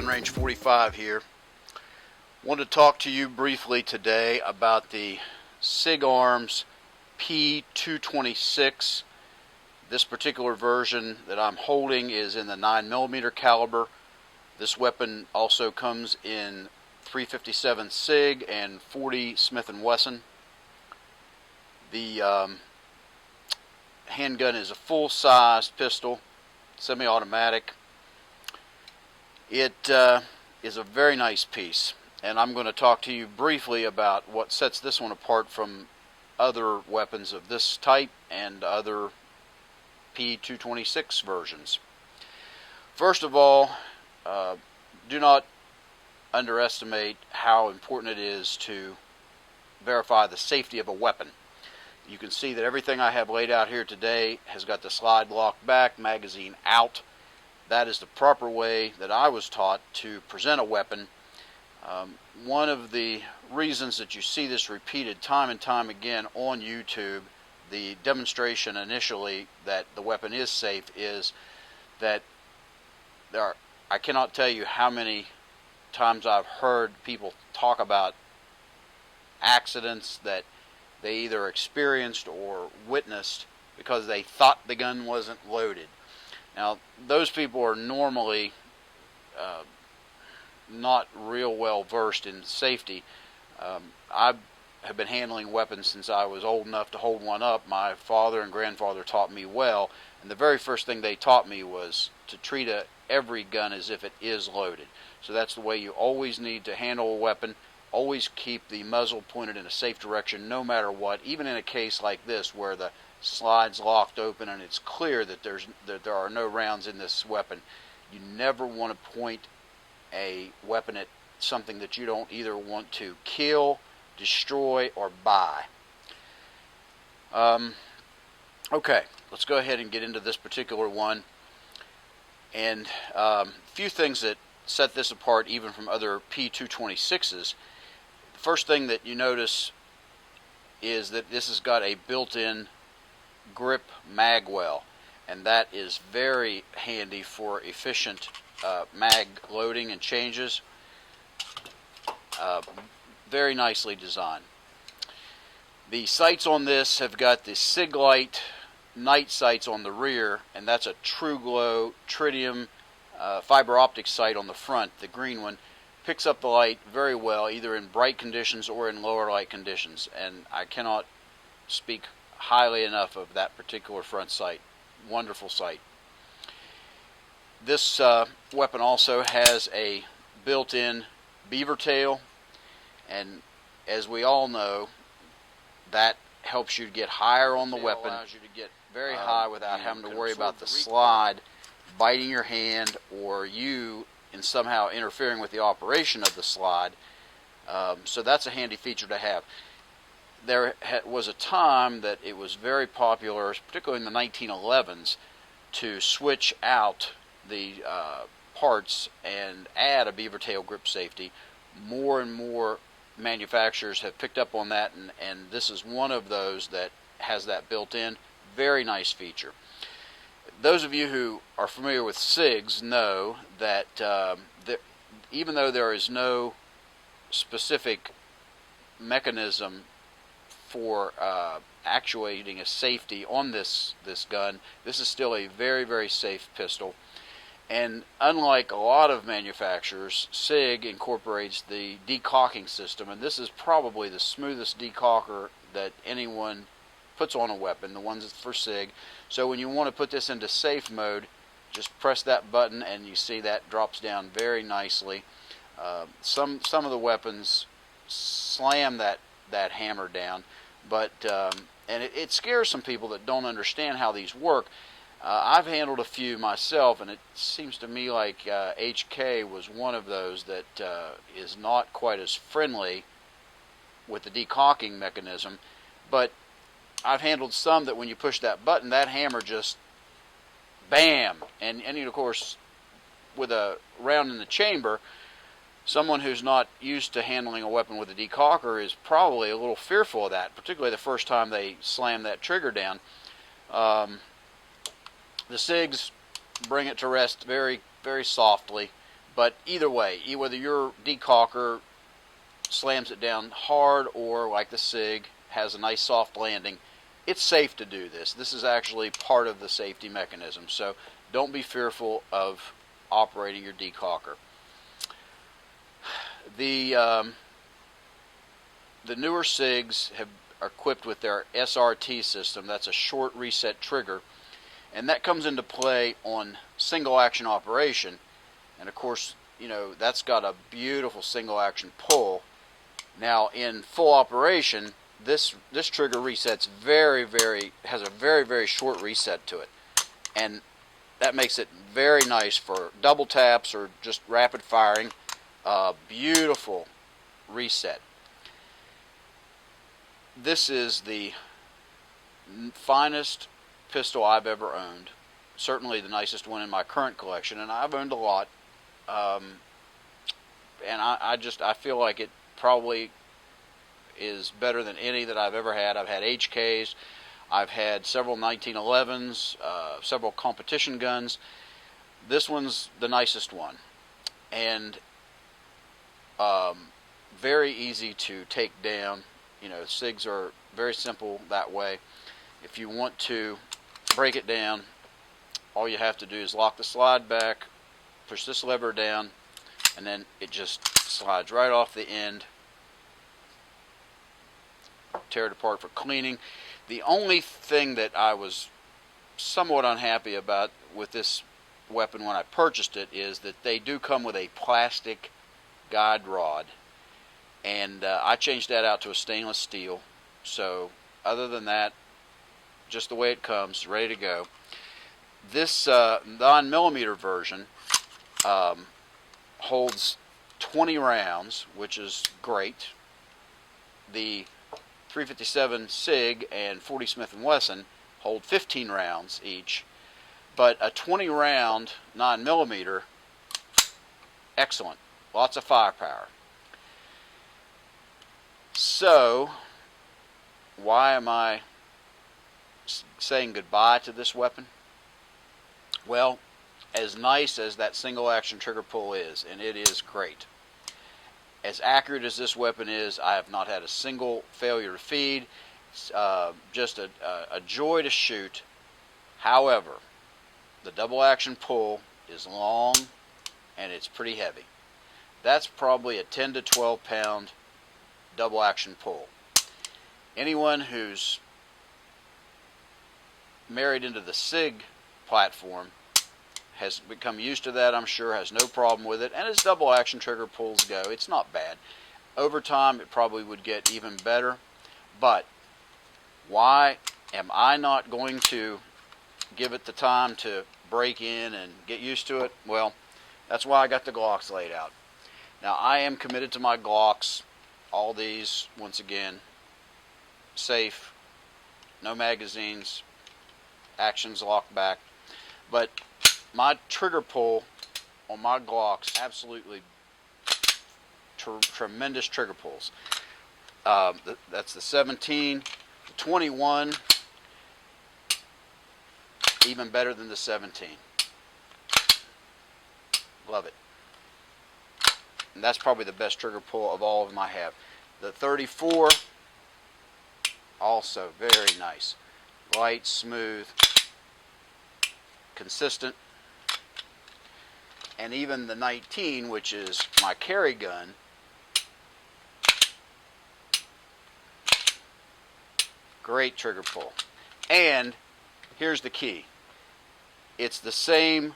Gun Range 45 here. Want to talk to you briefly today about the Sig Arms P226. This particular version that I'm holding is in the 9mm caliber. This weapon also comes in 357 Sig and 40 Smith & Wesson. The handgun is a full-size pistol, semi-automatic. It is a very nice piece, and I'm going to talk to you briefly about what sets this one apart from other weapons of this type and other P226 versions. First of all, do not underestimate how important it is to verify the safety of a weapon. You can see that everything I have laid out here today has got the slide locked back, magazine out. That is the proper way that I was taught to present a weapon. One of the reasons that you see this repeated time and time again on YouTube, the demonstration initially that the weapon is safe, is that I cannot tell you how many times I've heard people talk about accidents that they either experienced or witnessed because they thought the gun wasn't loaded. Now, those people are normally not real well versed in safety. I have been handling weapons since I was old enough to hold one up. My father and grandfather taught me well, and the very first thing they taught me was to treat every gun as if it is loaded. So that's the way you always need to handle a weapon. Always keep the muzzle pointed in a safe direction no matter what, even in a case like this where the slide's locked open and it's clear that there are no rounds in this weapon. You never want to point a weapon at something that you don't either want to kill, destroy, or buy. Okay, let's go ahead and get into this particular one. And a few things that set this apart even from other P226s. The first thing that you notice is that this has got a built-in grip mag well, and that is very handy for efficient mag loading and changes. Very nicely designed. The sights on this have got the Sig Light night sights on the rear, and that's a True Glow tritium fiber optic sight on the front. The green one picks up the light very well, either in bright conditions or in lower light conditions, and I cannot speak highly enough of that particular front sight. Wonderful sight. This weapon also has a built-in beaver tail, and as we all know, that helps you to get higher on the weapon. Allows you to get very high without having to worry about the slide biting your hand or you in somehow interfering with the operation of the slide. So that's a handy feature to have. There was a time that it was very popular, particularly in the 1911s, to switch out the parts and add a beaver tail grip safety. More and more manufacturers have picked up on that, and this is one of those that has that built in. Very nice feature. Those of you who are familiar with SIGs know that even though there is no specific mechanism for actuating a safety on this gun, this is still a very, very safe pistol. And unlike a lot of manufacturers, SIG incorporates the decocking system, and this is probably the smoothest decocker that anyone puts on a weapon, the ones for SIG. So when you want to put this into safe mode, just press that button and you see that drops down very nicely. Some of the weapons slam that hammer down, but and it scares some people that don't understand how these work. I've handled a few myself, and it seems to me like HK was one of those that is not quite as friendly with the decocking mechanism, but I've handled some that when you push that button, that hammer just bam, and of course with a round in the chamber, someone who's not used to handling a weapon with a decocker is probably a little fearful of that, particularly the first time they slam that trigger down. The SIGs bring it to rest very, very softly, But either way, whether your decaulker slams it down hard or like the Sig has a nice soft landing, it's safe to do this. This is actually part of the safety mechanism, so don't be fearful of operating your decaulker. The newer Sigs are equipped with their SRT system. That's a short reset trigger, and that comes into play on single action operation. And of course, you know, that's got a beautiful single action pull. Now in full operation, this trigger resets has a very short reset to it, and that makes it very nice for double taps or just rapid firing. Beautiful reset. This is the finest pistol I've ever owned. Certainly the nicest one in my current collection, and I've owned a lot. And I feel like it probably is better than any that I've ever had. I've had HKs, I've had several 1911s, several competition guns. This one's the nicest one, and very easy to take down. You know, Sigs are very simple that way. If you want to break it down, all you have to do is lock the slide back, push this lever down, and then it just slides right off the end. Tear it apart for cleaning. The only thing that I was somewhat unhappy about with this weapon when I purchased it is that they do come with a plastic guide rod, and I changed that out to a stainless steel. So other than that, just the way it comes, ready to go. This 9mm version holds 20 rounds, which is great. The 357 Sig and 40 Smith & Wesson hold 15 rounds each, but a 20 round 9mm, excellent, lots of firepower. So why am I saying goodbye to this weapon? Well, as nice as that single action trigger pull is, and it is great, as accurate as this weapon is, I have not had a single failure to feed. It's just a joy to shoot. However, the double action pull is long and it's pretty heavy. That's probably a 10 to 12 pound double action pull. Anyone who's married into the Sig platform has become used to that, I'm sure, has no problem with it, and as double action trigger pulls go, it's not bad. Over time it probably would get even better, but why am I not going to give it the time to break in and get used to it? Well, that's why I got the Glocks laid out. Now I am committed to my Glocks. All these, once again, safe, no magazines, actions locked back, but my trigger pull on my Glocks, absolutely tremendous trigger pulls. That's the 17, the 21, even better than the 17. Love it. And that's probably the best trigger pull of all of them I have. The 34, also very nice. Light, smooth, consistent. And even the 19, which is my carry gun, great trigger pull. And here's the key. It's the same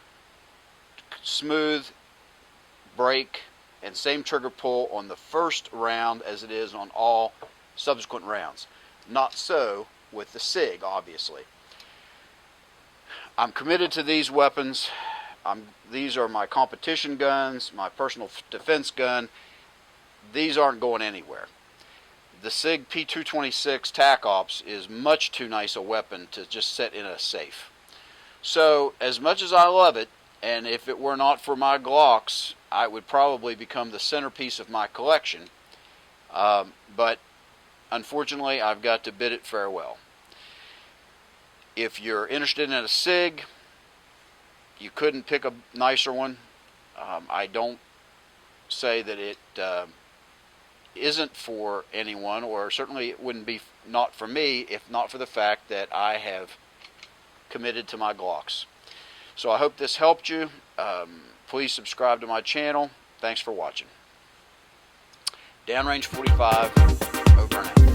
smooth break and same trigger pull on the first round as it is on all subsequent rounds. Not so with the Sig, obviously. I'm committed to these weapons. These are my competition guns, my personal defense gun. These aren't going anywhere. The Sig P226 TACOPS is much too nice a weapon to just set in a safe. So, as much as I love it, and if it were not for my Glocks, I would probably become the centerpiece of my collection. But unfortunately, I've got to bid it farewell. If you're interested in a Sig, you couldn't pick a nicer one. I don't say that it isn't for anyone, or certainly it wouldn't be not for me if not for the fact that I have committed to my Glocks. So I hope this helped you. Please subscribe to my channel. Thanks for watching. Downrange 45, over and out.